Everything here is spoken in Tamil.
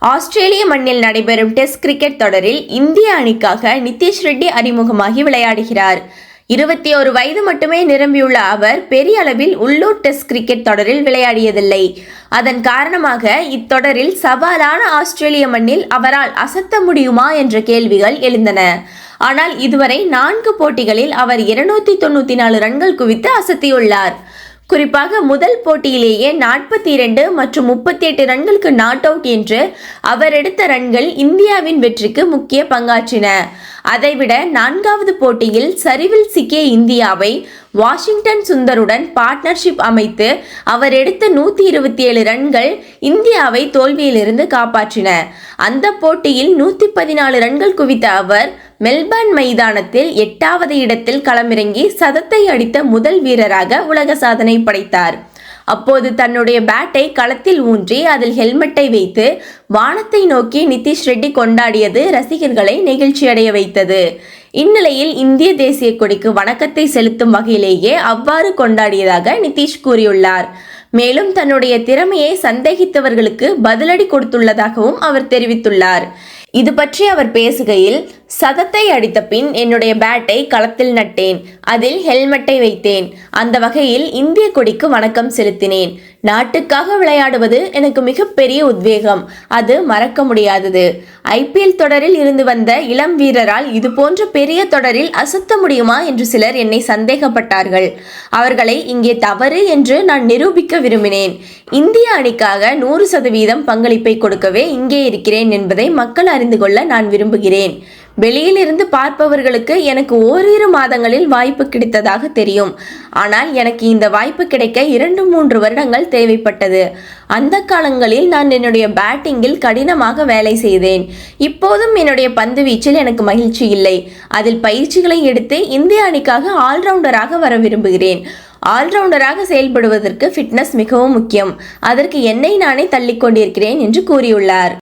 ஆஸ்திரேலிய மண்ணில் நடைபெறும் டெஸ்ட் கிரிக்கெட் தொடரில் இந்திய அணிக்காக நிதிஷ் ரெட்டி அறிமுகமாகி விளையாடுகிறார். 21 வயது மட்டுமே நிரம்பியுள்ள அவர் பெரிய அளவில் உள்ளூர் டெஸ்ட் கிரிக்கெட் தொடரில் விளையாடியதில்லை. அதன் காரணமாக இத்தொடரில் சவாலான ஆஸ்திரேலிய மண்ணில் அவரால் அசத்த முடியுமா என்ற கேள்விகள் எழுந்தன. ஆனால் இதுவரை 4 போட்டிகளில் அவர் 294 ரன்கள் குவித்து அசத்தியுள்ளார். குறிப்பாக முதல் போட்டியிலேயே 42 மற்றும் 38 ரன்களுக்கு நாட் அவுட் என்று அவர் எடுத்த ரன்கள் இந்தியாவின் வெற்றிக்கு முக்கிய பங்காற்றின. அதைவிட 4வது போட்டியில் சரிவில் சிக்கிய இந்தியாவை வாஷிங்டன் சுந்தருடன் பார்ட்னர்ஷிப் அமைத்து அவர் எடுத்த 127 ரன்கள் இந்தியாவை தோல்வியிலிருந்து காப்பாற்றின. அந்த போட்டியில் 114 ரன்கள் குவித்த அவர் மெல்பர்ன் மைதானத்தில் 8வது இடத்தில் களமிறங்கி சதத்தை அடித்த முதல் வீரராக உலக சாதனை படைத்தார். அப்போது தன்னுடைய பேட்டை களத்தில் ஊன்றி அதில் ஹெல்மெட்டை வைத்து வானத்தை நோக்கி நிதிஷ் ரெட்டி கொண்டாடியது ரசிகர்களை நெகிழ்ச்சியடைய வைத்தது. இந்நிலையில் இந்திய தேசிய கொடிக்கு வணக்கத்தை செலுத்தும் வகையிலேயே அவ்வாறு கொண்டாடியதாக நிதிஷ் கூறியுள்ளார். மேலும் தன்னுடைய திறமையை சந்தேகித்தவர்களுக்கு பதிலடி கொடுத்துள்ளதாகவும் அவர் தெரிவித்துள்ளார். இது பற்றி அவர் பேசுகையில், சதத்தை அடித்த பின் என்னுடைய பேட்டை களத்தில் நட்டேன், அதில் ஹெல்மெட்டை வைத்தேன், அந்த வகையில் இந்திய கொடிக்கு வணக்கம் செலுத்தினேன். நாட்டுக்காக விளையாடுவது எனக்கு மிகப்பெரிய உத்வேகம், அது மறக்க முடியாதது. IPL தொடரில் இருந்து வந்த இளம் வீரரால் இது போன்ற பெரிய தொடரில் அசத்த முடியுமா என்று சிலர் என்னை சந்தேகப்பட்டார்கள். அவர்களை இங்கே தவறு என்று நான் நிரூபிக்க விரும்பினேன். இந்திய அணிக்காக 100% பங்களிப்பை கொடுக்கவே இங்கே இருக்கிறேன் என்பதை மக்கள் அறிந்து கொள்ள நான் விரும்புகிறேன். வெளியில் இருந்து பார்ப்பவர்களுக்கு எனக்கு ஓரிரு மாதங்களில் வாய்ப்பு கிடைத்ததாக தெரியும். ஆனால் எனக்கு இந்த வாய்ப்பு கிடைக்க 2-3 வருடங்கள் தேவைப்பட்டது. அந்த காலங்களில் நான் என்னுடைய பேட்டிங்கில் கடினமாக வேலை செய்தேன். இப்போதும் என்னுடைய பந்து வீச்சில் எனக்கு மகிழ்ச்சி இல்லை. அதில் பயிற்சிகளை எடுத்து இந்திய அணிக்காக ஆல்ரவுண்டராக வர விரும்புகிறேன். ஆல்ரவுண்டராக செயல்படுவதற்கு ஃபிட்னஸ் மிகவும் முக்கியம். அதற்கு என்னை நானே தள்ளிக்கொண்டிருக்கிறேன் என்று கூறியுள்ளார்.